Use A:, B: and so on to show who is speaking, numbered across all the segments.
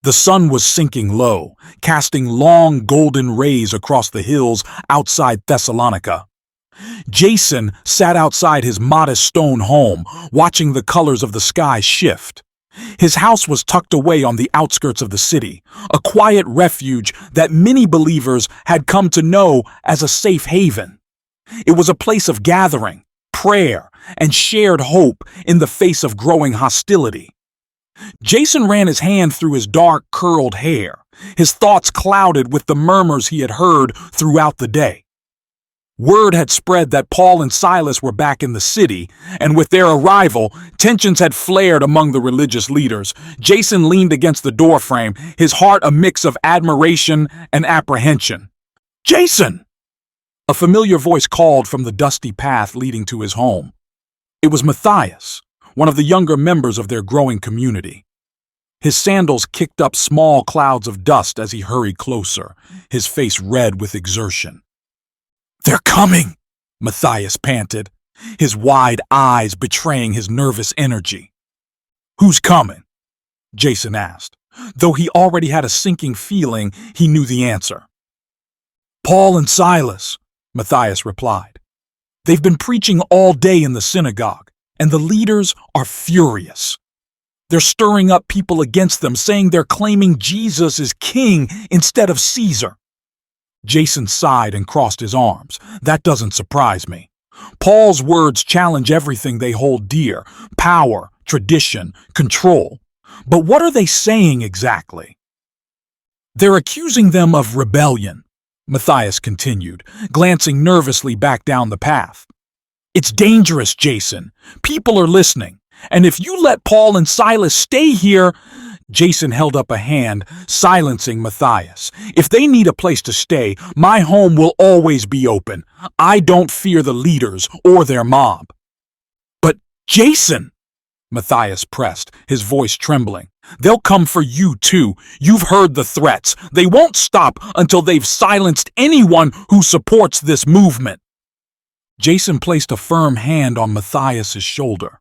A: The sun was sinking low, casting long golden rays across the hills outside Thessalonica. Jason sat outside his modest stone home, watching the colors of the sky shift. His house was tucked away on the outskirts of the city, a quiet refuge that many believers had come to know as a safe haven. It was a place of gathering, prayer, and shared hope in the face of growing hostility. Jason ran his hand through his dark, curled hair, his thoughts clouded with the murmurs he had heard throughout the day. Word had spread that Paul and Silas were back in the city, and with their arrival, tensions had flared among the religious leaders. Jason leaned against the doorframe, his heart a mix of admiration and apprehension. "Jason!" A familiar voice called from the dusty path leading to his home. It was Matthias, one of the younger members of their growing community. His sandals kicked up small clouds of dust as he hurried closer, his face red with exertion. "They're coming!" Matthias panted, his wide eyes betraying his nervous energy. "Who's coming?" Jason asked, though he already had a sinking feeling he knew the answer. "Paul and Silas," Matthias replied. "They've been preaching all day in the synagogue, and the leaders are furious. They're stirring up people against them, saying they're claiming Jesus is king instead of Caesar." Jason sighed and crossed his arms. "That doesn't surprise me. Paul's words challenge everything they hold dear: power, tradition, control. But what are they saying exactly?" "They're accusing them of rebellion," Matthias continued, glancing nervously back down the path. "It's dangerous, Jason. People are listening. And if you let Paul and Silas stay here—" Jason held up a hand, silencing Matthias. "If they need a place to stay, my home will always be open. I don't fear the leaders or their mob." "But Jason," Matthias pressed, his voice trembling, "they'll come for you too. You've heard the threats. They won't stop until they've silenced anyone who supports this movement." Jason placed a firm hand on Matthias's shoulder.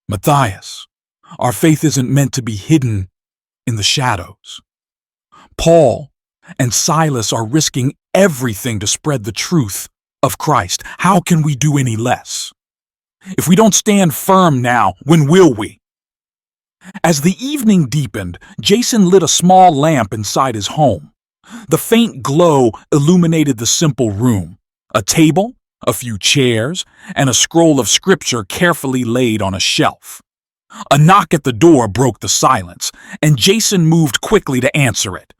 A: "Matthias, our faith isn't meant to be hidden in the shadows. Paul and Silas are risking everything to spread the truth of Christ. How can we do any less? If we don't stand firm now, when will we?" As the evening deepened, Jason lit a small lamp inside his home. The faint glow illuminated the simple room: a table, a few chairs, and a scroll of scripture carefully laid on a shelf. A knock at the door broke the silence, and Jason moved quickly to answer it.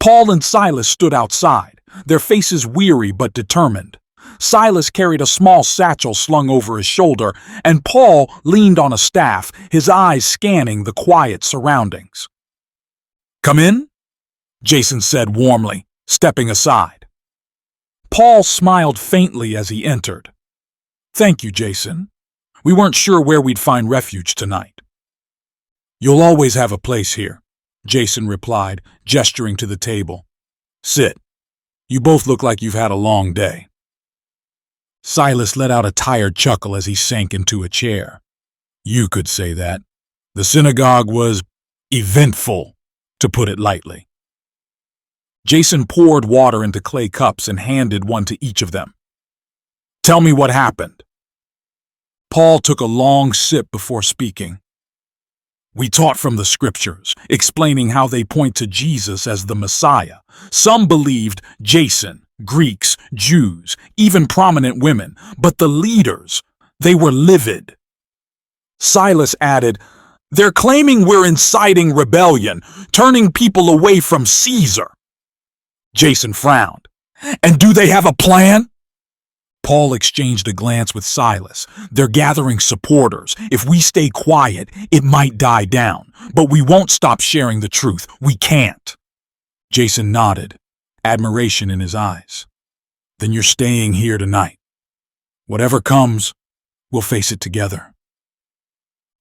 A: Paul and Silas stood outside, their faces weary but determined. Silas carried a small satchel slung over his shoulder, and Paul leaned on a staff, his eyes scanning the quiet surroundings. "Come in," Jason said warmly, stepping aside. Paul smiled faintly as he entered. "Thank you, Jason. We weren't sure where we'd find refuge tonight." "You'll always have a place here," Jason replied, gesturing to the table. "Sit. You both look like you've had a long day." Silas let out a tired chuckle as he sank into a chair. "You could say that. The synagogue was eventful, to put it lightly." Jason poured water into clay cups and handed one to each of them. "Tell me what happened." Paul took a long sip before speaking. "We taught from the scriptures, explaining how they point to Jesus as the Messiah. Some believed Jason, Greeks, Jews, even prominent women, but the leaders, they were livid." Silas added, "They're claiming we're inciting rebellion, turning people away from Caesar." Jason frowned. "And do they have a plan?" Paul exchanged a glance with Silas. "They're gathering supporters. If we stay quiet, it might die down. But we won't stop sharing the truth. We can't." Jason nodded, admiration in his eyes. "Then you're staying here tonight. Whatever comes, we'll face it together."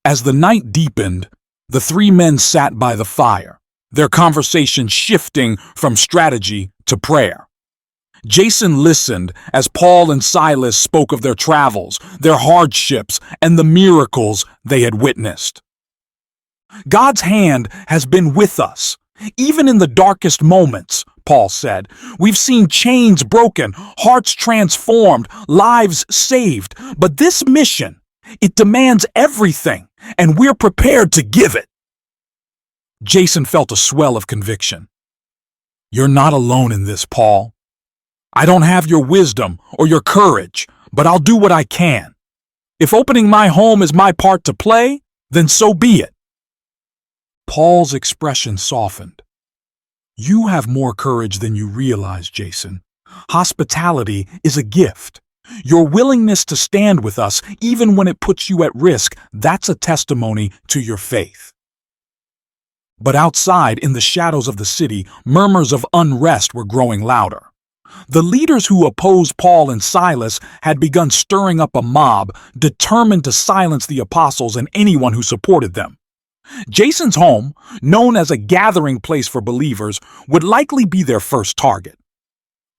A: As the night deepened, the three men sat by the fire, their conversation shifting from strategy to prayer. Jason listened as Paul and Silas spoke of their travels, their hardships, and the miracles they had witnessed. God's hand has been with us. Even in the darkest moments, Paul said, we've seen chains broken, hearts transformed, lives saved. But this mission, it demands everything, and we're prepared to give it. Jason felt a swell of conviction. You're not alone in this, Paul. I don't have your wisdom or your courage, but I'll do what I can. If opening my home is my part to play, then so be it. Paul's expression softened. You have more courage than you realize, Jason. Hospitality is a gift. Your willingness to stand with us, even when it puts you at risk, that's a testimony to your faith. But outside, in the shadows of the city, murmurs of unrest were growing louder. The leaders who opposed Paul and Silas had begun stirring up a mob, determined to silence the apostles and anyone who supported them. Jason's home, known as a gathering place for believers, would likely be their first target.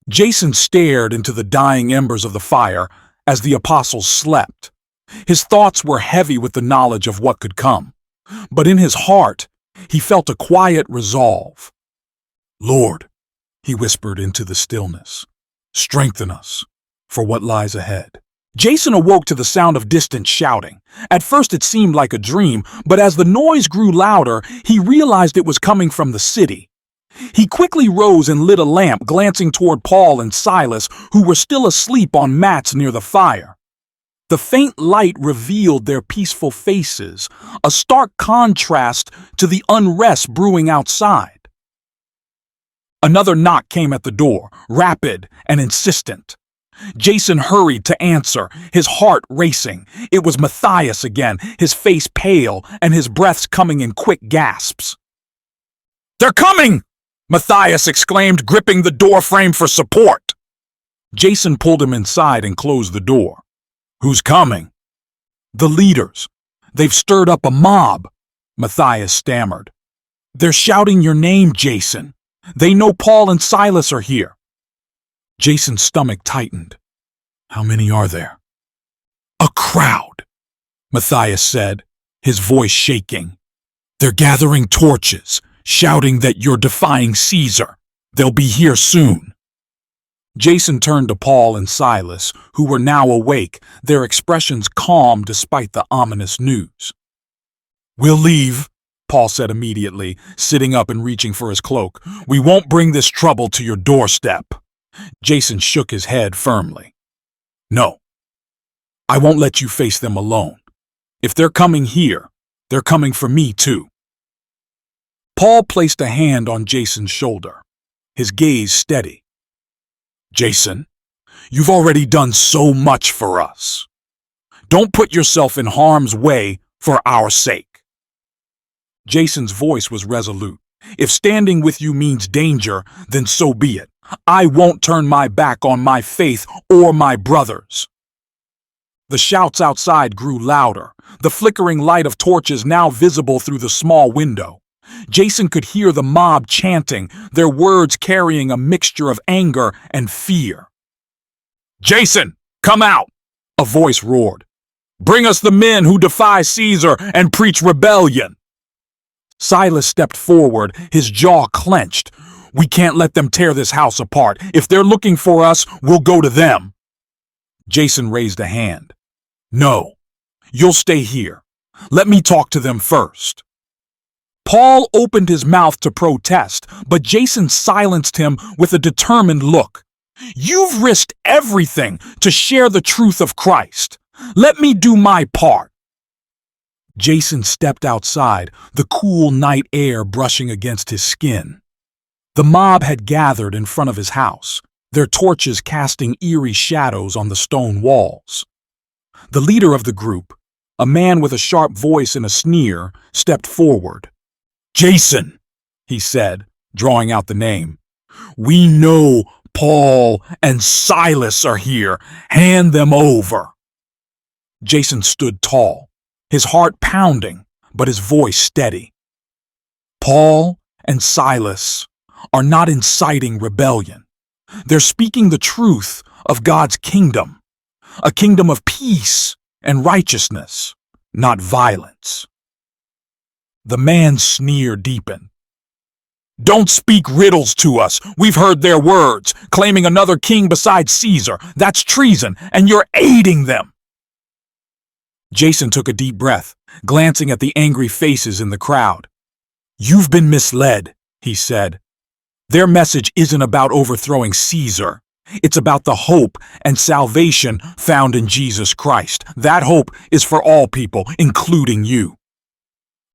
A: Jason stared into the dying embers of the fire as the apostles slept. His thoughts were heavy with the knowledge of what could come. But in his heart, he felt a quiet resolve. Lord, he whispered into the stillness, strengthen us for what lies ahead. Jason awoke to the sound of distant shouting. At first it seemed like a dream, but as the noise grew louder, he realized it was coming from the city. He quickly rose and lit a lamp, glancing toward Paul and Silas, who were still asleep on mats near the fire. The faint light revealed their peaceful faces, a stark contrast to the unrest brewing outside. Another knock came at the door, rapid and insistent. Jason hurried to answer, his heart racing. It was Matthias again, his face pale and his breaths coming in quick gasps. "They're coming!" Matthias exclaimed, gripping the door frame for support. Jason pulled him inside and closed the door. "Who's coming?" "The leaders. They've stirred up a mob," Matthias stammered. "They're shouting your name, Jason. They know Paul and Silas are here." Jason's stomach tightened. "How many are there?" "A crowd," Matthias said, his voice shaking. "They're gathering torches, shouting that you're defying Caesar. They'll be here soon." Jason turned to Paul and Silas, who were now awake, their expressions calm despite the ominous news. "We'll leave," Paul said immediately, sitting up and reaching for his cloak. "We won't bring this trouble to your doorstep." Jason shook his head firmly. "No, I won't let you face them alone. If they're coming here, they're coming for me too." Paul placed a hand on Jason's shoulder, his gaze steady. "Jason, you've already done so much for us. Don't put yourself in harm's way for our sake." Jason's voice was resolute. "If standing with you means danger, then so be it. I won't turn my back on my faith or my brothers." The shouts outside grew louder, the flickering light of torches now visible through the small window. Jason could hear the mob chanting, their words carrying a mixture of anger and fear. "Jason, come out!" a voice roared. "Bring us the men who defy Caesar and preach rebellion." Silas stepped forward, his jaw clenched. "We can't let them tear this house apart. If they're looking for us, we'll go to them." Jason raised a hand. "No, you'll stay here. Let me talk to them first." Paul opened his mouth to protest, but Jason silenced him with a determined look. "You've risked everything to share the truth of Christ. Let me do my part." Jason stepped outside, the cool night air brushing against his skin. The mob had gathered in front of his house, their torches casting eerie shadows on the stone walls. The leader of the group, a man with a sharp voice and a sneer, stepped forward. "Jason," he said, drawing out the name, "we know Paul and Silas are here. Hand them over." Jason stood tall, his heart pounding, but his voice steady. "Paul and Silas are not inciting rebellion. They're speaking the truth of God's kingdom, a kingdom of peace and righteousness, not violence." The man's sneer deepened. Don't speak riddles to us. We've heard their words, claiming another king besides Caesar. That's treason, and you're aiding them. Jason took a deep breath, glancing at the angry faces in the crowd. You've been misled, he said. Their message isn't about overthrowing Caesar. It's about the hope and salvation found in Jesus Christ. That hope is for all people, including you.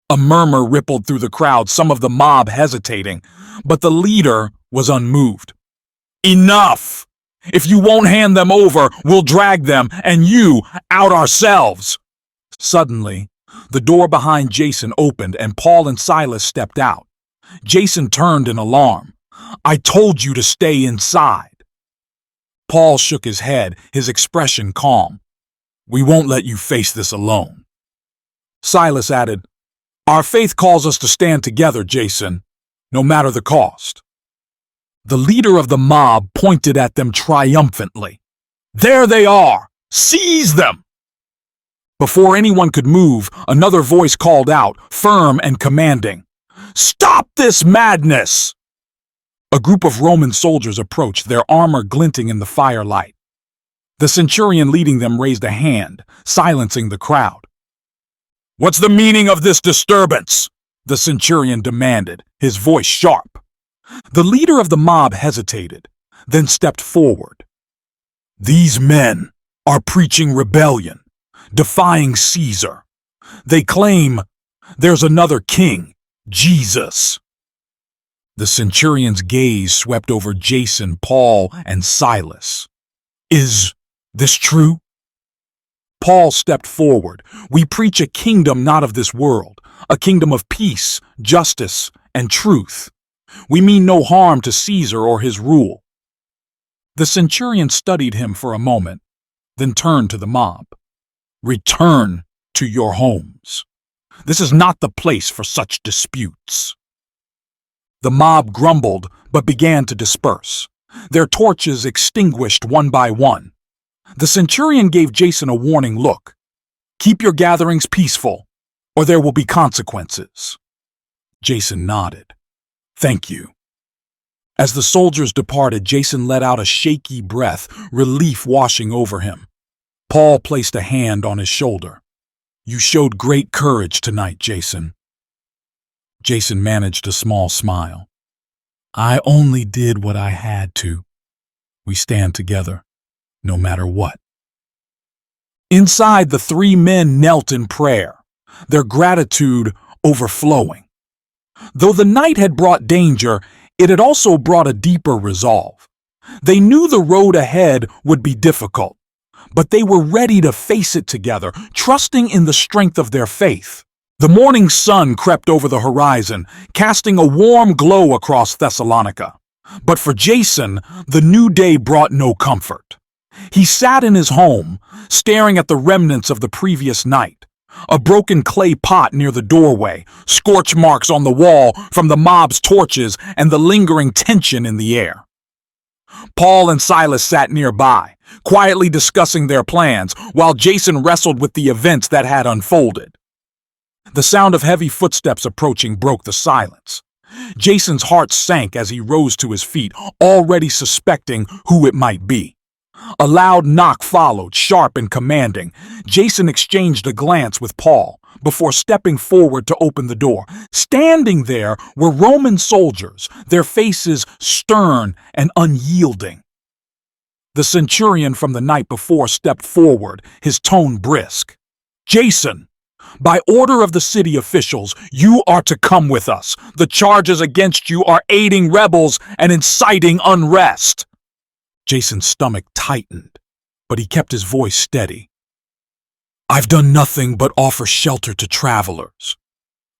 A: A murmur rippled through the crowd, some of the mob hesitating, but the leader was unmoved. Enough! If you won't hand them over, we'll drag them and you out ourselves. Suddenly, the door behind Jason opened and Paul and Silas stepped out. Jason turned in alarm. I told you to stay inside. Paul shook his head, his expression calm. We won't let you face this alone. Silas added, Our faith calls us to stand together, Jason, no matter the cost. The leader of the mob pointed at them triumphantly. There they are! Seize them! Before anyone could move, another voice called out, firm and commanding. Stop this madness! A group of Roman soldiers approached, their armor glinting in the firelight. The centurion leading them raised a hand, silencing the crowd. What's the meaning of this disturbance? The centurion demanded, his voice sharp. The leader of the mob hesitated, then stepped forward. These men are preaching rebellion, defying Caesar. They claim there's another king, Jesus. The centurion's gaze swept over Jason, Paul, and Silas. Is this true? Paul stepped forward. We preach a kingdom not of this world, a kingdom of peace, justice, and truth. We mean no harm to Caesar or his rule. The centurion studied him for a moment, then turned to the mob. Return to your homes. This is not the place for such disputes. The mob grumbled, but began to disperse. Their torches extinguished one by one. The centurion gave Jason a warning look. Keep your gatherings peaceful, or there will be consequences. Jason nodded. Thank you. As the soldiers departed, Jason let out a shaky breath, relief washing over him. Paul placed a hand on his shoulder. You showed great courage tonight, Jason. Jason managed a small smile. I only did what I had to. We stand together, no matter what. Inside, the three men knelt in prayer, their gratitude overflowing. Though the night had brought danger, it had also brought a deeper resolve. They knew the road ahead would be difficult, but they were ready to face it together, trusting in the strength of their faith. The morning sun crept over the horizon, casting a warm glow across Thessalonica. But for Jason, the new day brought no comfort. He sat in his home, staring at the remnants of the previous night. A broken clay pot near the doorway, scorch marks on the wall from the mob's torches, and the lingering tension in the air. Paul and Silas sat nearby, quietly discussing their plans, while Jason wrestled with the events that had unfolded. The sound of heavy footsteps approaching broke the silence. Jason's heart sank as he rose to his feet, already suspecting who it might be. A loud knock followed, sharp and commanding. Jason exchanged a glance with Paul before stepping forward to open the door. Standing there were Roman soldiers, their faces stern and unyielding. The centurion from the night before stepped forward, his tone brisk. Jason, by order of the city officials, you are to come with us. The charges against you are aiding rebels and inciting unrest. Jason's stomach tightened, but he kept his voice steady. I've done nothing but offer shelter to travelers.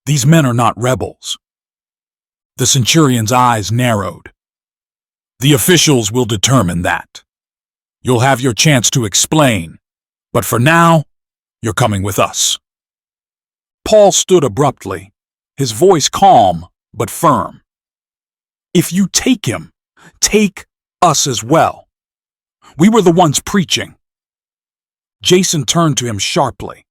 A: These men are not rebels. The centurion's eyes narrowed. The officials will determine that. You'll have your chance to explain, but for now, you're coming with us. Paul stood abruptly, his voice calm but firm. If you take him, take us as well. We were the ones preaching. Jason turned to him sharply.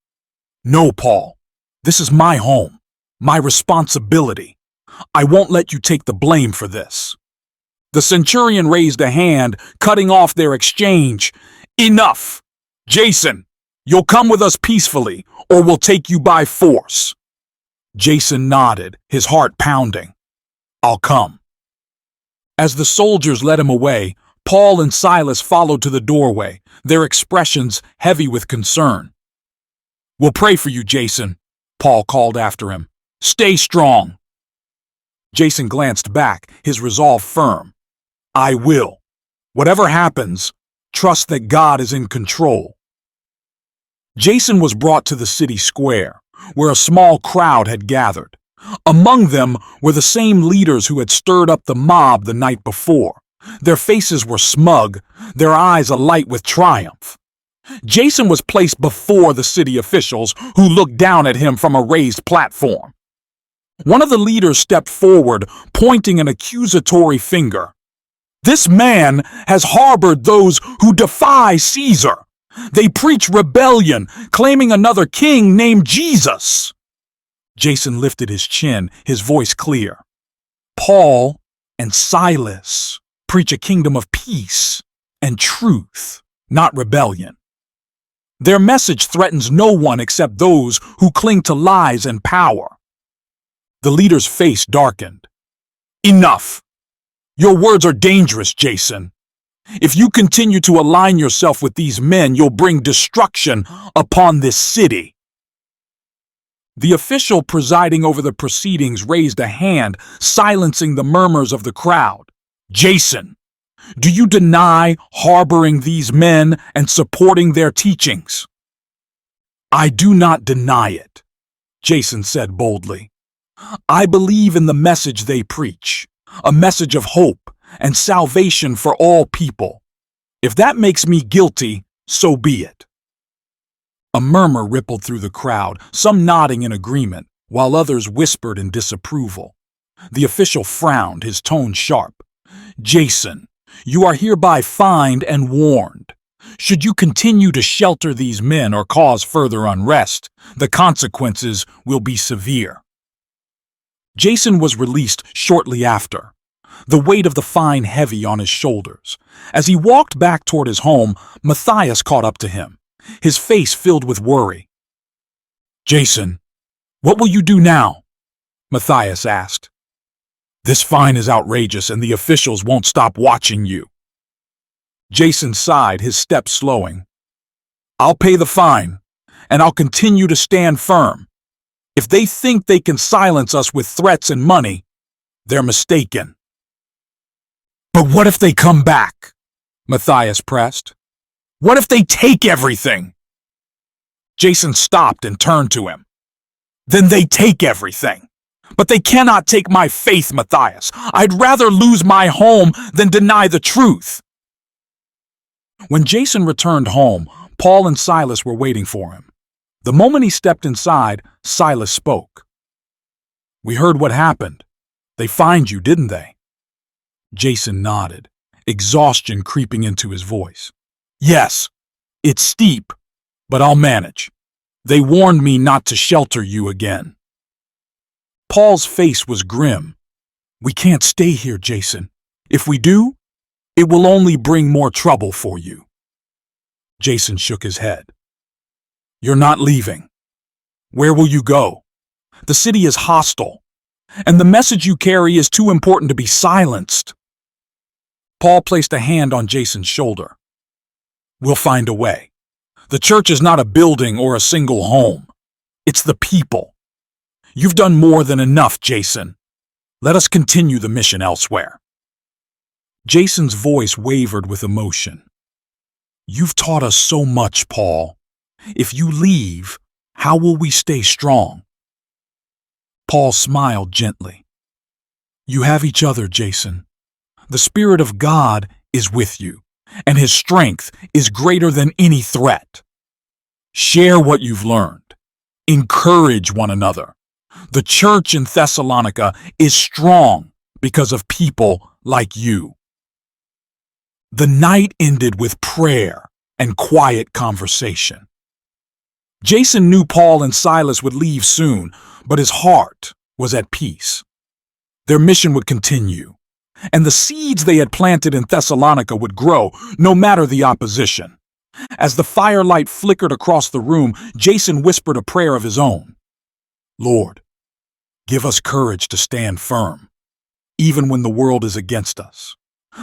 A: No, Paul, this is my home. My responsibility. I won't let you take the blame for this." The centurion raised a hand, cutting off their exchange. "Enough! Jason, you'll come with us peacefully, or we'll take you by force." Jason nodded, his heart pounding. "I'll come." As the soldiers led him away, Paul and Silas followed to the doorway, their expressions heavy with concern. "We'll pray for you, Jason," Paul called after him. "Stay strong." Jason glanced back, his resolve firm. "I will. Whatever happens, trust that God is in control." Jason was brought to the city square, where a small crowd had gathered. Among them were the same leaders who had stirred up the mob the night before. Their faces were smug, their eyes alight with triumph. Jason was placed before the city officials, who looked down at him from a raised platform. One of the leaders stepped forward, pointing an accusatory finger. "This man has harbored those who defy Caesar. They preach rebellion, claiming another king named Jesus." Jason lifted his chin, his voice clear. "Paul and Silas preach a kingdom of peace and truth, not rebellion. Their message threatens no one except those who cling to lies and power." The leader's face darkened. "Enough! Your words are dangerous, Jason. If you continue to align yourself with these men, you'll bring destruction upon this city." The official presiding over the proceedings raised a hand, silencing the murmurs of the crowd. "Jason, do you deny harboring these men and supporting their teachings?" "I do not deny it," Jason said boldly. "I believe in the message they preach, a message of hope and salvation for all people. If that makes me guilty, so be it." A murmur rippled through the crowd, some nodding in agreement, while others whispered in disapproval. The official frowned, his tone sharp. "Jason, you are hereby fined and warned. Should you continue to shelter these men or cause further unrest, the consequences will be severe." Jason was released shortly after, the weight of the fine heavy on his shoulders. As he walked back toward his home, Matthias caught up to him, his face filled with worry. "Jason, what will you do now?" Matthias asked. "This fine is outrageous and the officials won't stop watching you." Jason sighed, his steps slowing. "I'll pay the fine, and I'll continue to stand firm. If they think they can silence us with threats and money, they're mistaken." "But what if they come back?" Matthias pressed. "What if they take everything?" Jason stopped and turned to him. "Then they take everything. But they cannot take my faith, Matthias. I'd rather lose my home than deny the truth." When Jason returned home, Paul and Silas were waiting for him. The moment he stepped inside, Silas spoke. "We heard what happened. They fined you, didn't they?" Jason nodded, exhaustion creeping into his voice. "Yes, it's steep, but I'll manage. They warned me not to shelter you again." Paul's face was grim. "We can't stay here, Jason. If we do, it will only bring more trouble for you." Jason shook his head. "You're not leaving. Where will you go? The city is hostile, and the message you carry is too important to be silenced." Paul placed a hand on Jason's shoulder. "We'll find a way. The church is not a building or a single home. It's the people. You've done more than enough, Jason. Let us continue the mission elsewhere." Jason's voice wavered with emotion. "You've taught us so much, Paul. If you leave, how will we stay strong?" Paul smiled gently. "You have each other, Jason. The Spirit of God is with you, and His strength is greater than any threat. Share what you've learned. Encourage one another. The church in Thessalonica is strong because of people like you." The night ended with prayer and quiet conversation. Jason knew Paul and Silas would leave soon, but his heart was at peace. Their mission would continue, and the seeds they had planted in Thessalonica would grow, no matter the opposition. As the firelight flickered across the room, Jason whispered a prayer of his own. Lord, give us courage to stand firm, even when the world is against us.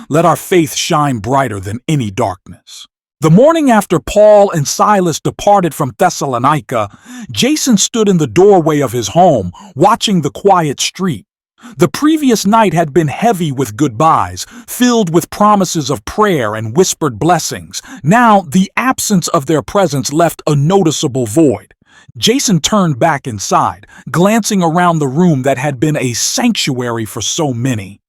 A: Let our faith shine brighter than any darkness. The morning after Paul and Silas departed from Thessalonica, Jason stood in the doorway of his home, watching the quiet street. The previous night had been heavy with goodbyes, filled with promises of prayer and whispered blessings. Now, the absence of their presence left a noticeable void. Jason turned back inside, glancing around the room that had been a sanctuary for so many.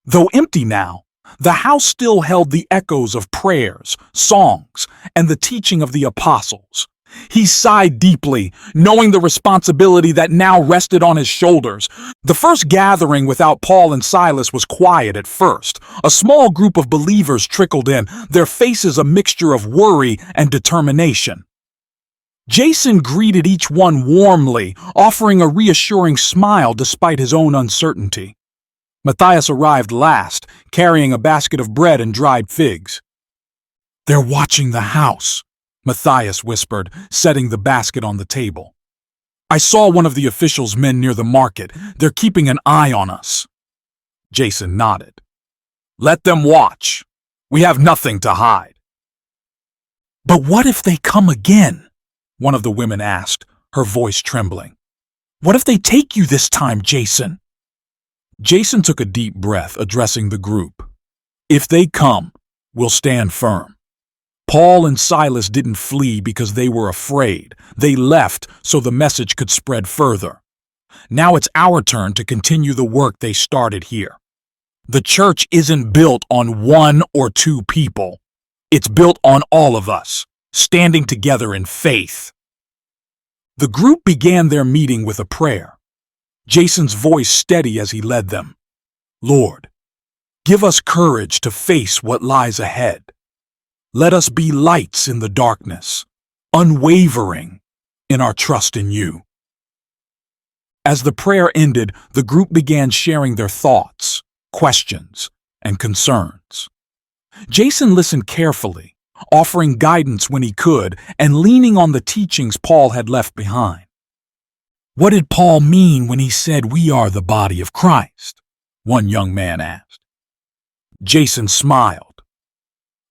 A: Though empty now, the house still held the echoes of prayers, songs, and the teaching of the apostles. He sighed deeply, knowing the responsibility that now rested on his shoulders. The first gathering without Paul and Silas was quiet at first. A small group of believers trickled in, their faces a mixture of worry and determination. Jason greeted each one warmly, offering a reassuring smile despite his own uncertainty. Matthias arrived last, carrying a basket of bread and dried figs. They're watching the house, Matthias whispered, setting the basket on the table. I saw one of the officials' men near the market. They're keeping an eye on us. Jason nodded. Let them watch. We have nothing to hide. But what if they come again? One of the women asked, her voice trembling. What if they take you this time, Jason? Jason took a deep breath, addressing the group. If they come, we'll stand firm. Paul and Silas didn't flee because they were afraid. They left so the message could spread further. Now it's our turn to continue the work they started here. The church isn't built on one or two people. It's built on all of us, standing together in faith. The group began their meeting with a prayer. Jason's voice steady as he led them. Lord, give us courage to face what lies ahead. Let us be lights in the darkness, unwavering in our trust in you. As the prayer ended, the group began sharing their thoughts, questions, and concerns. Jason listened carefully, offering guidance when he could and leaning on the teachings Paul had left behind. What did Paul mean when he said we are the body of Christ? One young man asked. Jason smiled.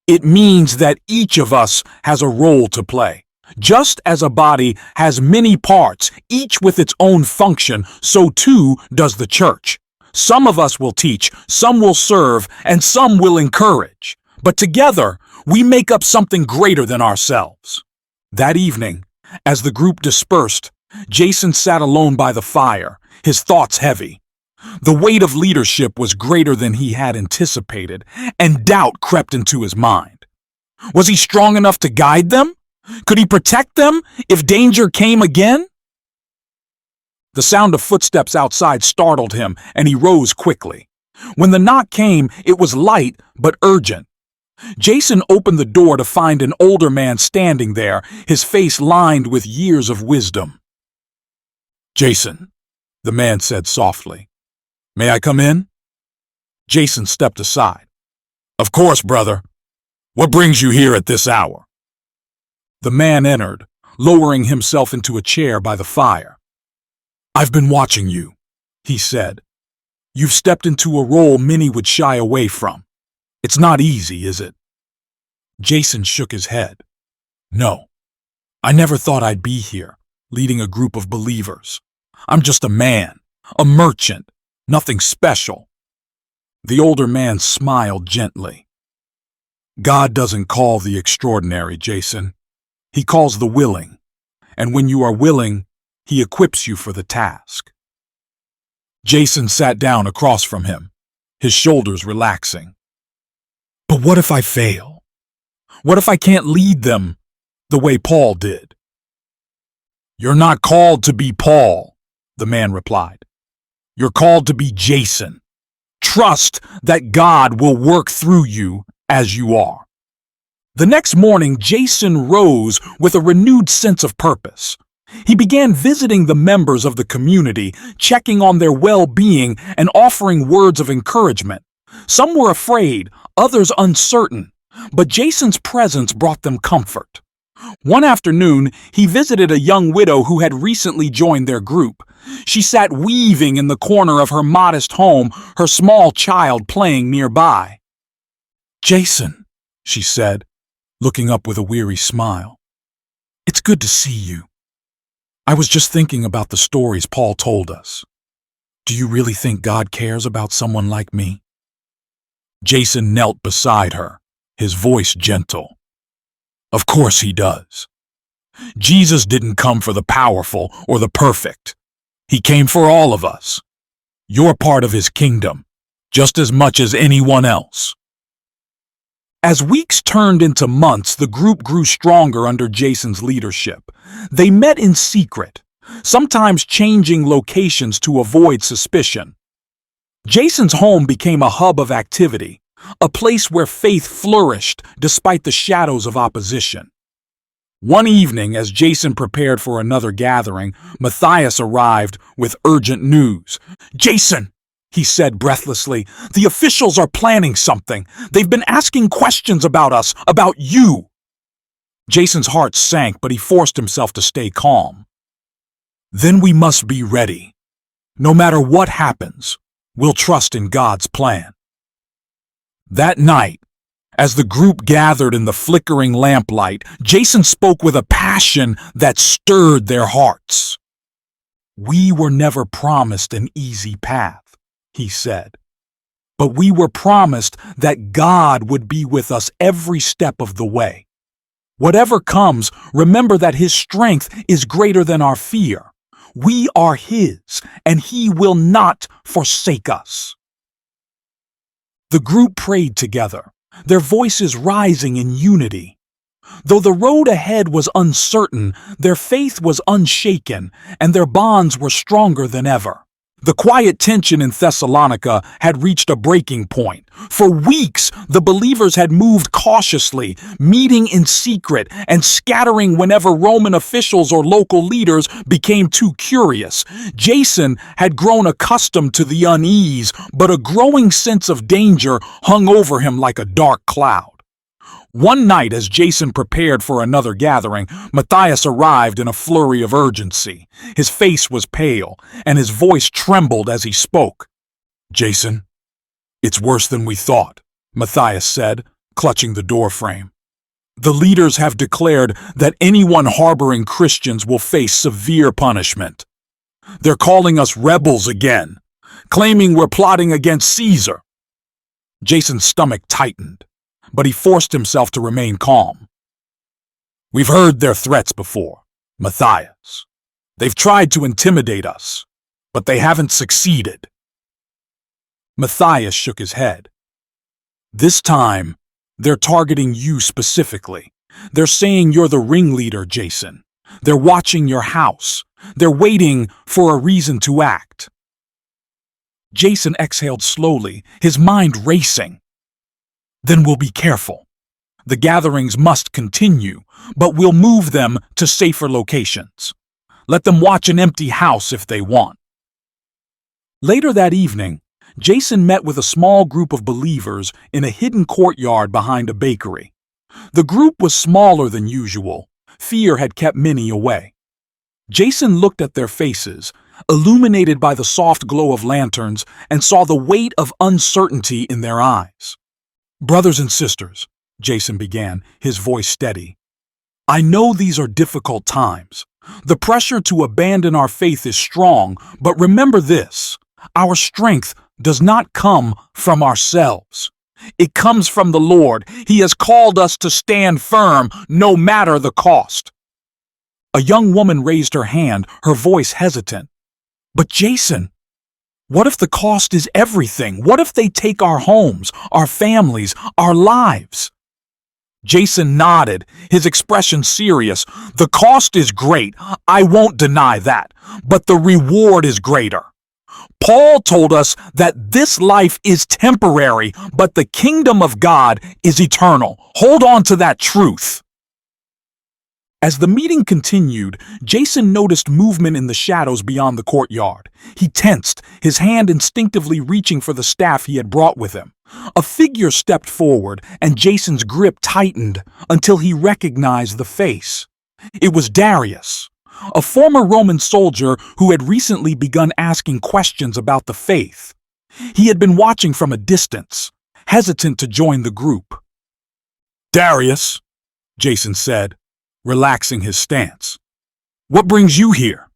A: It means that each of us has a role to play. Just as a body has many parts, each with its own function, so too does the church. Some of us will teach, some will serve, and some will encourage. But together, we make up something greater than ourselves. That evening, as the group dispersed, Jason sat alone by the fire, his thoughts heavy. The weight of leadership was greater than he had anticipated, and doubt crept into his mind. Was he strong enough to guide them? Could he protect them if danger came again? The sound of footsteps outside startled him, and he rose quickly. When the knock came, it was light but urgent. Jason opened the door to find an older man standing there, his face lined with years of wisdom. Jason, the man said softly. May I come in? Jason stepped aside. Of course, brother. What brings you here at this hour? The man entered, lowering himself into a chair by the fire. I've been watching you, he said. You've stepped into a role many would shy away from. It's not easy, is it? Jason shook his head. No, I never thought I'd be here, leading a group of believers. I'm just a man, a merchant, nothing special. The older man smiled gently. God doesn't call the extraordinary, Jason. He calls the willing, and when you are willing, he equips you for the task. Jason sat down across from him, his shoulders relaxing. But what if I fail? What if I can't lead them the way Paul did? You're not called to be Paul, the man replied. You're called to be Jason. Trust that God will work through you as you are. The next morning, Jason rose with a renewed sense of purpose. He began visiting the members of the community, checking on their well-being and offering words of encouragement. Some were afraid, others uncertain, but Jason's presence brought them comfort. One afternoon, he visited a young widow who had recently joined their group. She sat weaving in the corner of her modest home, her small child playing nearby. "Jason," she said, looking up with a weary smile, "it's good to see you. I was just thinking about the stories Paul told us. Do you really think God cares about someone like me?" Jason knelt beside her, his voice gentle. "Of course he does. Jesus didn't come for the powerful or the perfect. He came for all of us. You're part of his kingdom, just as much as anyone else." As weeks turned into months, the group grew stronger under Jason's leadership. They met in secret, sometimes changing locations to avoid suspicion. Jason's home became a hub of activity, a place where faith flourished despite the shadows of opposition. One evening, as Jason prepared for another gathering, Matthias arrived with urgent news. "Jason," he said breathlessly, "the officials are planning something. They've been asking questions about us, about you." Jason's heart sank, but he forced himself to stay calm. "Then we must be ready. No matter what happens, we'll trust in God's plan." That night, as the group gathered in the flickering lamplight, Jason spoke with a passion that stirred their hearts. "We were never promised an easy path," he said, "but we were promised that God would be with us every step of the way. Whatever comes, remember that His strength is greater than our fear. We are His, and He will not forsake us." The group prayed together, their voices rising in unity. Though the road ahead was uncertain, their faith was unshaken, and their bonds were stronger than ever. The quiet tension in Thessalonica had reached a breaking point. For weeks, the believers had moved cautiously, meeting in secret and scattering whenever Roman officials or local leaders became too curious. Jason had grown accustomed to the unease, but a growing sense of danger hung over him like a dark cloud. One night, as Jason prepared for another gathering, Matthias arrived in a flurry of urgency. His face was pale, and his voice trembled as he spoke. "Jason, it's worse than we thought," Matthias said, clutching the doorframe. "The leaders have declared that anyone harboring Christians will face severe punishment. They're calling us rebels again, claiming we're plotting against Caesar." Jason's stomach tightened, but he forced himself to remain calm. "We've heard their threats before, Matthias. They've tried to intimidate us, but they haven't succeeded." Matthias shook his head. "This time, they're targeting you specifically. They're saying you're the ringleader, Jason. They're watching your house. They're waiting for a reason to act." Jason exhaled slowly, his mind racing. "Then we'll be careful. The gatherings must continue, but we'll move them to safer locations. Let them watch an empty house if they want." Later that evening, Jason met with a small group of believers in a hidden courtyard behind a bakery. The group was smaller than usual. Fear had kept many away. Jason looked at their faces, illuminated by the soft glow of lanterns, and saw the weight of uncertainty in their eyes. "Brothers and sisters," Jason began, his voice steady, "I know these are difficult times. The pressure to abandon our faith is strong, but remember this: our strength does not come from ourselves. It comes from the Lord. He has called us to stand firm, no matter the cost." A young woman raised her hand, her voice hesitant. "But Jason, what if the cost is everything? What if they take our homes, our families, our lives?" Jason nodded, his expression serious. "The cost is great, I won't deny that, but the reward is greater. Paul told us that this life is temporary, but the kingdom of God is eternal. Hold on to that truth. As the meeting continued, Jason noticed movement in the shadows beyond the courtyard. He tensed, his hand instinctively reaching for the staff he had brought with him. A figure stepped forward, and Jason's grip tightened until he recognized the face. It was Darius, a former Roman soldier who had recently begun asking questions about the faith. He had been watching from a distance, hesitant to join the group. "Darius," Jason said, relaxing his stance. "What brings you here?"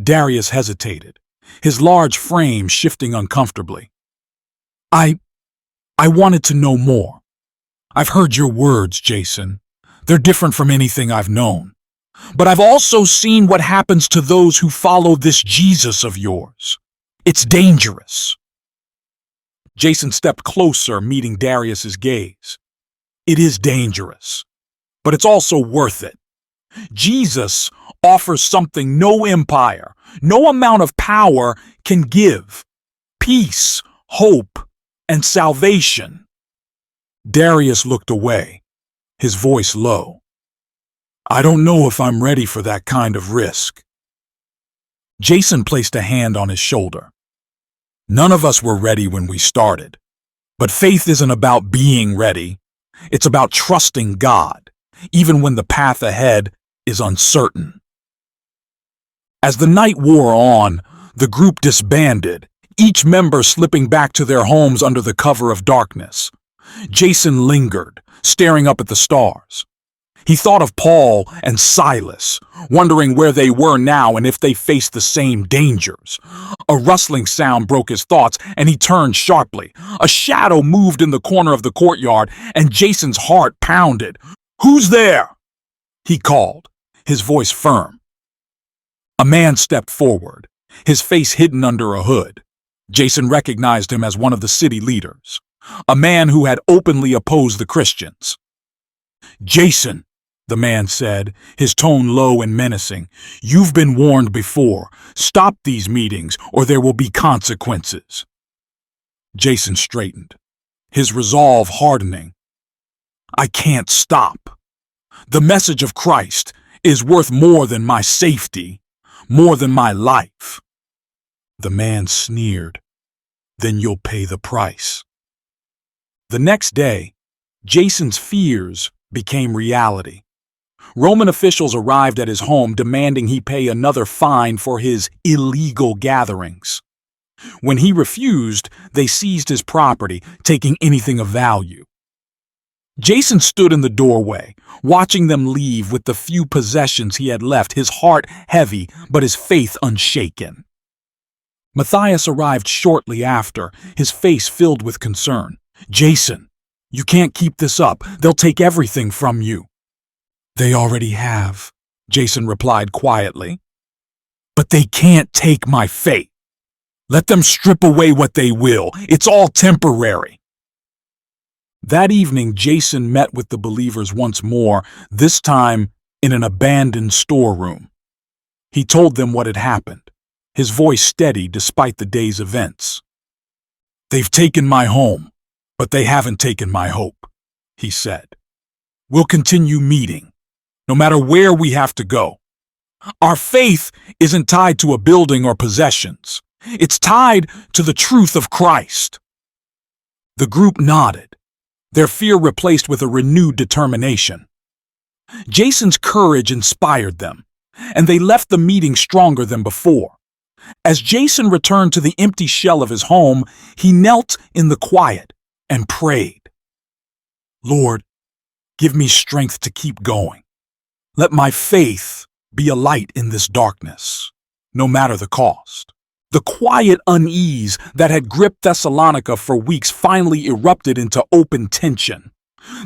A: Darius hesitated, his large frame shifting uncomfortably. I wanted to know more. I've heard your words, Jason. They're different from anything I've known. But I've also seen what happens to those who follow this Jesus of yours. It's dangerous." Jason stepped closer, meeting Darius's gaze. "It is dangerous, but it's also worth it. Jesus offers something no empire, no amount of power can give: peace, hope, and salvation." Darius looked away, his voice low. "I don't know if I'm ready for that kind of risk." Jason placed a hand on his shoulder. "None of us were ready when we started. But faith isn't about being ready. It's about trusting God, even when the path ahead is uncertain." As the night wore on, the group disbanded, each member slipping back to their homes under the cover of darkness. Jason lingered, staring up at the stars. He thought of Paul and Silas, wondering where they were now and if they faced the same dangers. A rustling sound broke his thoughts, and he turned sharply. A shadow moved in the corner of the courtyard, and Jason's heart pounded. "Who's there?" he called, his voice firm. A man stepped forward, his face hidden under a hood. Jason recognized him as one of the city leaders, a man who had openly opposed the Christians. "Jason," the man said, his tone low and menacing, "you've been warned before. Stop these meetings or there will be consequences." Jason straightened, his resolve hardening. "I can't stop. The message of Christ is worth more than my safety, more than my life." The man sneered. "Then you'll pay the price." The next day, Jason's fears became reality. Roman officials arrived at his home demanding he pay another fine for his illegal gatherings. When he refused, they seized his property, taking anything of value. Jason stood in the doorway, watching them leave with the few possessions he had left, his heart heavy but his faith unshaken. Matthias arrived shortly after, his face filled with concern. "Jason, you can't keep this up. They'll take everything from you." "They already have," Jason replied quietly. "But they can't take my faith. Let them strip away what they will. It's all temporary." That evening, Jason met with the believers once more, this time in an abandoned storeroom. He told them what had happened, his voice steady despite the day's events. "They've taken my home, but they haven't taken my hope," he said. "We'll continue meeting, no matter where we have to go. Our faith isn't tied to a building or possessions. It's tied to the truth of Christ." The group nodded, their fear replaced with a renewed determination. Jason's courage inspired them, and they left the meeting stronger than before. As Jason returned to the empty shell of his home, he knelt in the quiet and prayed. "Lord, give me strength to keep going. Let my faith be a light in this darkness, no matter the cost." The quiet unease that had gripped Thessalonica for weeks finally erupted into open tension.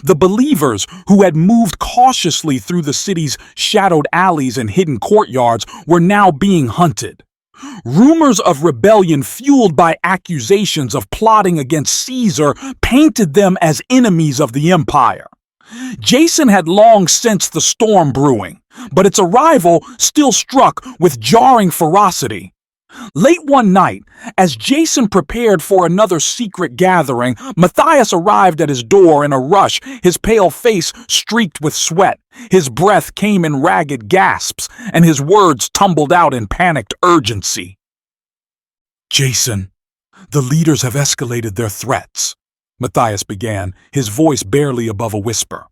A: The believers, who had moved cautiously through the city's shadowed alleys and hidden courtyards, were now being hunted. Rumors of rebellion fueled by accusations of plotting against Caesar painted them as enemies of the empire. Jason had long sensed the storm brewing, but its arrival still struck with jarring ferocity. Late one night, as Jason prepared for another secret gathering, Matthias arrived at his door in a rush, his pale face streaked with sweat. His breath came in ragged gasps, and his words tumbled out in panicked urgency. "Jason, the leaders have escalated their threats," Matthias began, his voice barely above a whisper.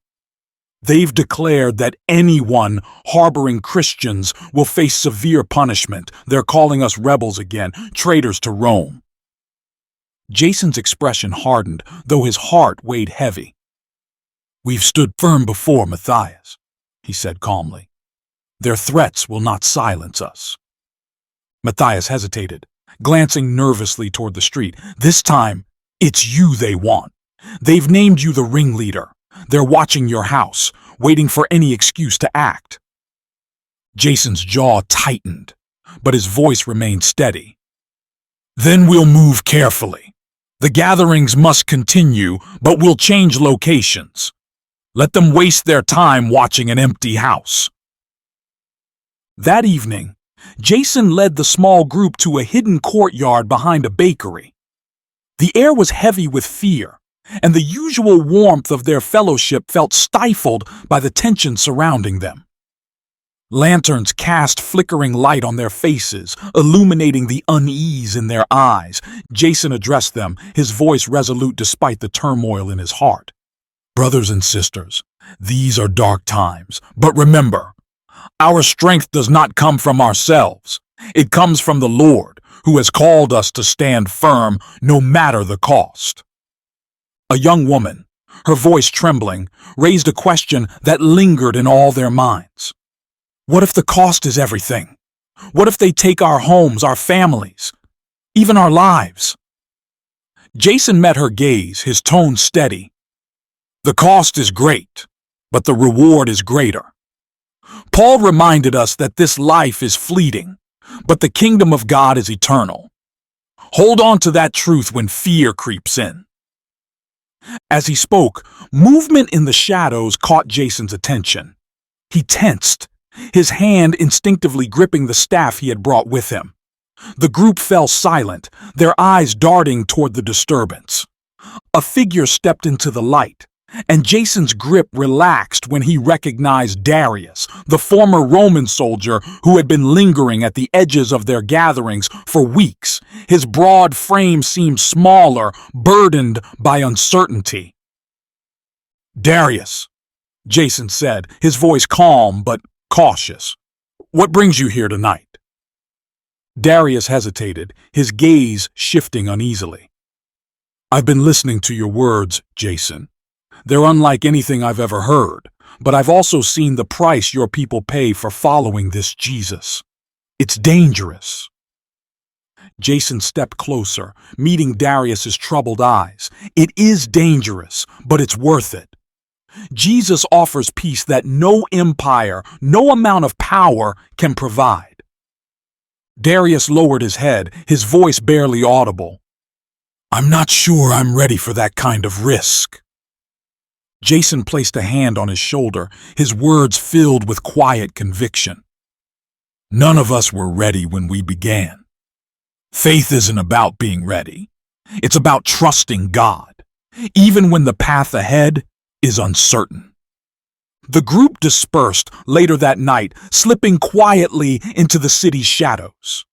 A: "They've declared that anyone harboring Christians will face severe punishment. They're calling us rebels again, traitors to Rome." Jason's expression hardened, though his heart weighed heavy. "We've stood firm before, Matthias," he said calmly. "Their threats will not silence us." Matthias hesitated, glancing nervously toward the street. "This time, it's you they want. They've named you the ringleader. They're watching your house, waiting for any excuse to act." Jason's jaw tightened, but his voice remained steady. "Then we'll move carefully. The gatherings must continue, but we'll change locations. Let them waste their time watching an empty house." That evening, Jason led the small group to a hidden courtyard behind a bakery. The air was heavy with fear, and the usual warmth of their fellowship felt stifled by the tension surrounding them. Lanterns cast flickering light on their faces, illuminating the unease in their eyes. Jason addressed them, his voice resolute despite the turmoil in his heart. "Brothers and sisters, these are dark times, but remember, our strength does not come from ourselves. It comes from the Lord, who has called us to stand firm no matter the cost." A young woman, her voice trembling, raised a question that lingered in all their minds. "What if the cost is everything? What if they take our homes, our families, even our lives?" Jason met her gaze, his tone steady. "The cost is great, but the reward is greater. Paul reminded us that this life is fleeting, but the kingdom of God is eternal. Hold on to that truth when fear creeps in." As he spoke, movement in the shadows caught Jason's attention. He tensed, his hand instinctively gripping the staff he had brought with him. The group fell silent, their eyes darting toward the disturbance. A figure stepped into the light, and Jason's grip relaxed when he recognized Darius, the former Roman soldier who had been lingering at the edges of their gatherings for weeks. His broad frame seemed smaller, burdened by uncertainty. "Darius," Jason said, his voice calm but cautious, "what brings you here tonight?" Darius hesitated, his gaze shifting uneasily. "I've been listening to your words, Jason. They're unlike anything I've ever heard, but I've also seen the price your people pay for following this Jesus. It's dangerous." Jason stepped closer, meeting Darius's troubled eyes. "It is dangerous, but it's worth it. Jesus offers peace that no empire, no amount of power can provide." Darius lowered his head, his voice barely audible. "I'm not sure I'm ready for that kind of risk." Jason placed a hand on his shoulder, his words filled with quiet conviction. "None of us were ready when we began. Faith isn't about being ready. It's about trusting God, even when the path ahead is uncertain." The group dispersed later that night, slipping quietly into the city's shadows.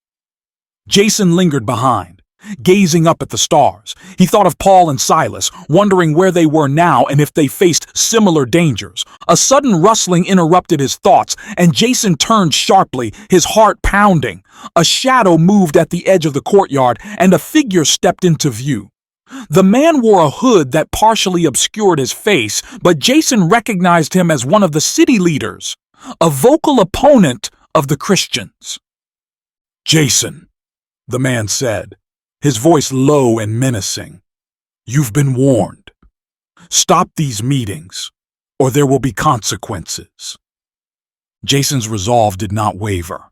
A: Jason lingered behind, gazing up at the stars. He thought of Paul and Silas, wondering where they were now and if they faced similar dangers. A sudden rustling interrupted his thoughts, and Jason turned sharply, his heart pounding. A shadow moved at the edge of the courtyard, and a figure stepped into view. The man wore a hood that partially obscured his face, but Jason recognized him as one of the city leaders, a vocal opponent of the Christians. "Jason," the man said, his voice low and menacing, "you've been warned. Stop these meetings, or there will be consequences." Jason's resolve did not waver.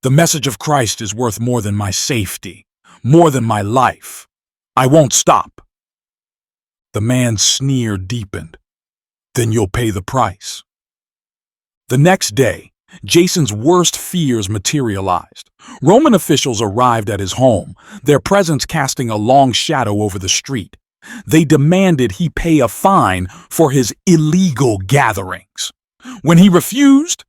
A: "The message of Christ is worth more than my safety, more than my life. I won't stop." The man's sneer deepened. "Then you'll pay the price." The next day, Jason's worst fears materialized. Roman officials arrived at his home, their presence casting a long shadow over the street. They demanded he pay a fine for his illegal gatherings. When he refused,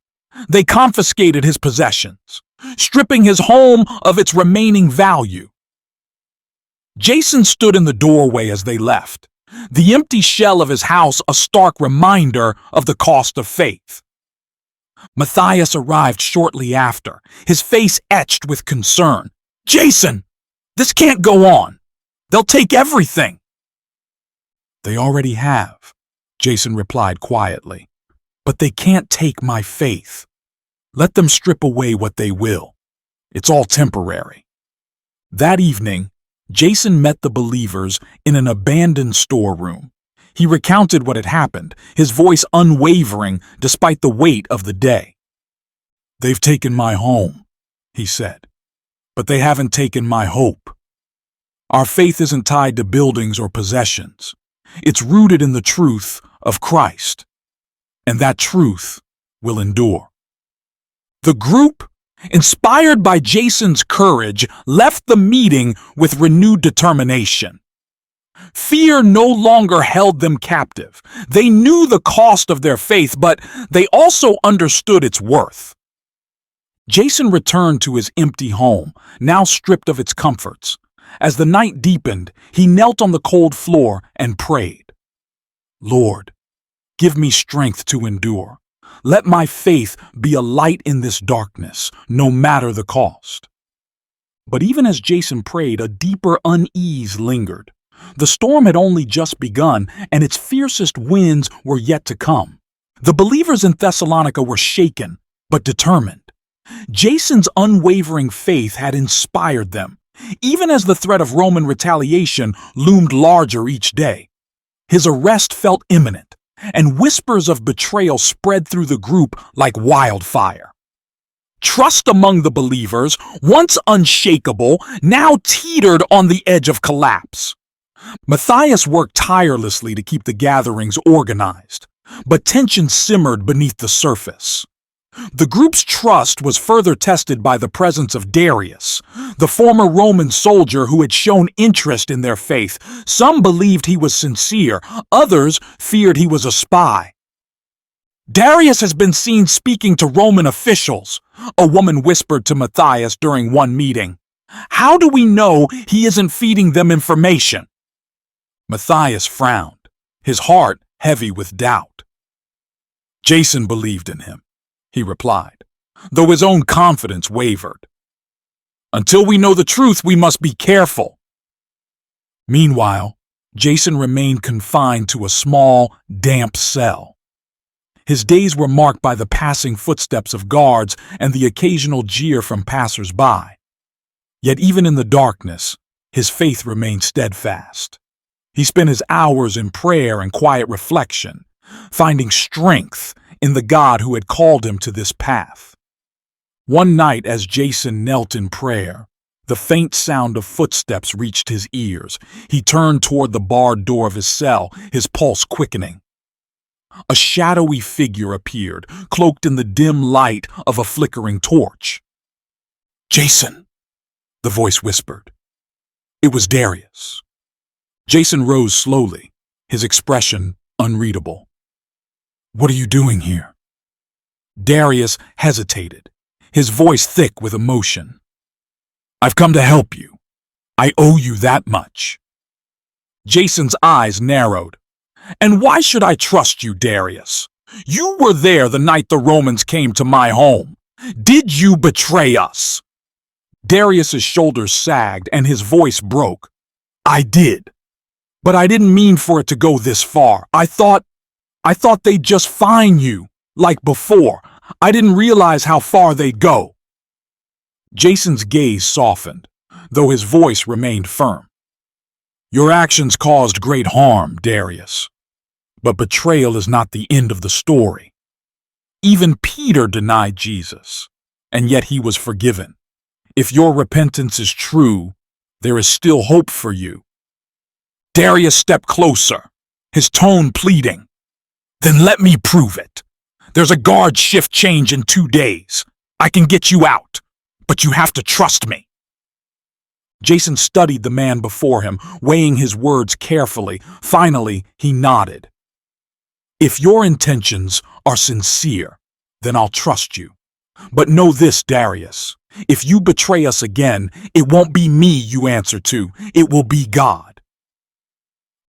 A: they confiscated his possessions, stripping his home of its remaining value. Jason stood in the doorway as they left, the empty shell of his house a stark reminder of the cost of faith. Matthias arrived shortly after, his face etched with concern. "Jason, this can't go on. They'll take everything." "They already have," Jason replied quietly. "But they can't take my faith. Let them strip away what they will. It's all temporary." That evening, Jason met the believers in an abandoned storeroom. He recounted what had happened, his voice unwavering despite the weight of the day. "They've taken my home," he said, "but they haven't taken my hope. Our faith isn't tied to buildings or possessions. It's rooted in the truth of Christ, and that truth will endure." The group, inspired by Jason's courage, left the meeting with renewed determination. Fear no longer held them captive. They knew the cost of their faith, but they also understood its worth. Jason returned to his empty home, now stripped of its comforts. As the night deepened, he knelt on the cold floor and prayed. "Lord, give me strength to endure. Let my faith be a light in this darkness, no matter the cost." But even as Jason prayed, a deeper unease lingered. The storm had only just begun, and its fiercest winds were yet to come. The believers in Thessalonica were shaken, but determined. Jason's unwavering faith had inspired them, even as the threat of Roman retaliation loomed larger each day. His arrest felt imminent, and whispers of betrayal spread through the group like wildfire. Trust among the believers, once unshakable, now teetered on the edge of collapse. Matthias worked tirelessly to keep the gatherings organized, but tension simmered beneath the surface. The group's trust was further tested by the presence of Darius, the former Roman soldier who had shown interest in their faith. Some believed he was sincere, others feared he was a spy. "Darius has been seen speaking to Roman officials," a woman whispered to Matthias during one meeting. "How do we know he isn't feeding them information?" Matthias frowned, his heart heavy with doubt. "Jason believed in him," he replied, though his own confidence wavered. "Until we know the truth, we must be careful." Meanwhile, Jason remained confined to a small, damp cell. His days were marked by the passing footsteps of guards and the occasional jeer from passers-by. Yet even in the darkness, his faith remained steadfast. He spent his hours in prayer and quiet reflection, finding strength in the God who had called him to this path. One night, as Jason knelt in prayer, the faint sound of footsteps reached his ears. He turned toward the barred door of his cell, his pulse quickening. A shadowy figure appeared, cloaked in the dim light of a flickering torch. "Jason," the voice whispered. It was Darius. Jason rose slowly, his expression unreadable. "What are you doing here?" Darius hesitated, his voice thick with emotion. "I've come to help you. I owe you that much." Jason's eyes narrowed. "And why should I trust you, Darius? You were there the night the Romans came to my home. Did you betray us?" Darius's shoulders sagged and his voice broke. "I did. But I didn't mean for it to go this far. I thought they'd just fine you, like before. I didn't realize how far they'd go." Jason's gaze softened, though his voice remained firm. "Your actions caused great harm, Darius. But betrayal is not the end of the story. Even Peter denied Jesus, and yet he was forgiven. If your repentance is true, there is still hope for you." Darius stepped closer, his tone pleading. "Then let me prove it." There's a guard shift change in 2 days. I can get you out, but you have to trust me." Jason studied the man before him, weighing his words carefully. Finally, he nodded. "If your intentions are sincere, then I'll trust you. But know this, Darius. If you betray us again, it won't be me you answer to. It will be God."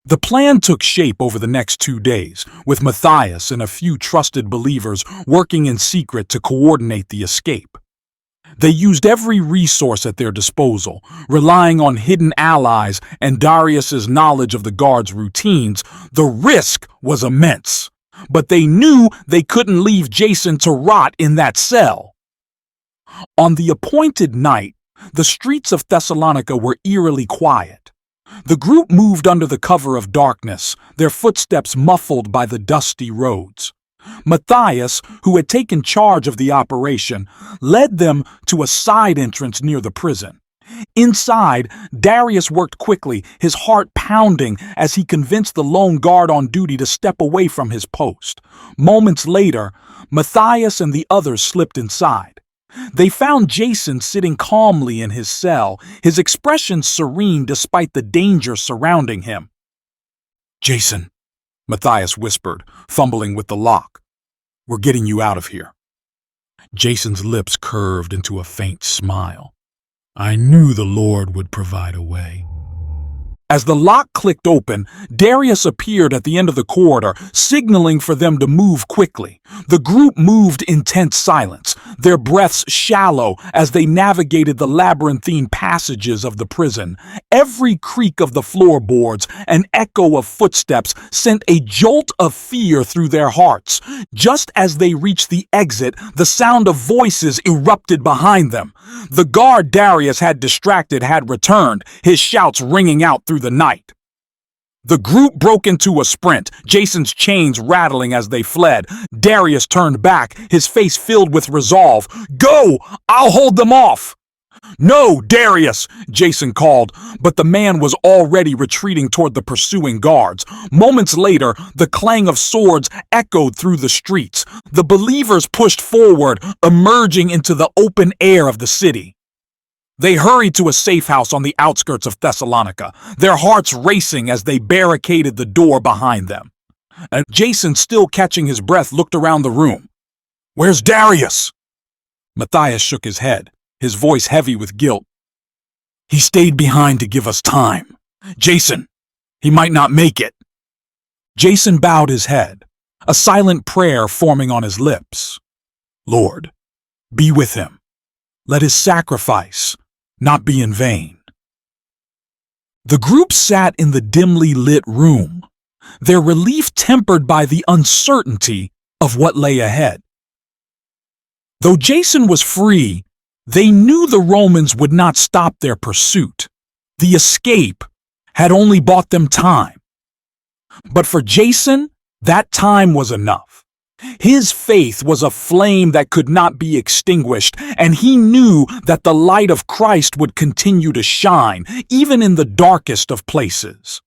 A: The plan took shape over the next 2 days, with Matthias and a few trusted believers working in secret to coordinate the escape. They used every resource at their disposal, relying on hidden allies and Darius's knowledge of the guards' routines. The risk was immense, but they knew they couldn't leave Jason to rot in that cell. On the appointed night, the streets of Thessalonica were eerily quiet. The group moved under the cover of darkness, their footsteps muffled by the dusty roads. Matthias, who had taken charge of the operation, led them to a side entrance near the prison. Inside, Darius worked quickly, his heart pounding as he convinced the lone guard on duty to step away from his post. Moments later, Matthias and the others slipped inside. They found Jason sitting calmly in his cell, his expression serene despite the danger surrounding him. "Jason," Matthias whispered, fumbling with the lock. "We're getting you out of here." Jason's lips curved into a faint smile. "I knew the Lord would provide a way." As the lock clicked open, Darius appeared at the end of the corridor, signaling for them to move quickly. The group moved in tense silence, their breaths shallow as they navigated the labyrinthine passages of the prison. Every creak of the floorboards, an echo of footsteps, sent a jolt of fear through their hearts. Just as they reached the exit, the sound of voices erupted behind them. The guard Darius had distracted had returned, his shouts ringing out through the night. The group broke into a sprint, Jason's chains rattling as they fled. Darius turned back, his face filled with resolve. "Go! I'll hold them off!" "No, Darius!" Jason called, but the man was already retreating toward the pursuing guards. Moments later, the clang of swords echoed through the streets. The believers pushed forward, emerging into the open air of the city. They hurried to a safe house on the outskirts of Thessalonica, their hearts racing as they barricaded the door behind them. And Jason, still catching his breath, looked around the room. "Where's Darius?" Matthias shook his head, his voice heavy with guilt. "He stayed behind to give us time. Jason, he might not make it." Jason bowed his head, a silent prayer forming on his lips. "Lord, be with him. Let his sacrifice not be in vain." The group sat in the dimly lit room, their relief tempered by the uncertainty of what lay ahead. Though Jason was free, they knew the Romans would not stop their pursuit. The escape had only bought them time. But for Jason, that time was enough. His faith was a flame that could not be extinguished, and he knew that the light of Christ would continue to shine, even in the darkest of places.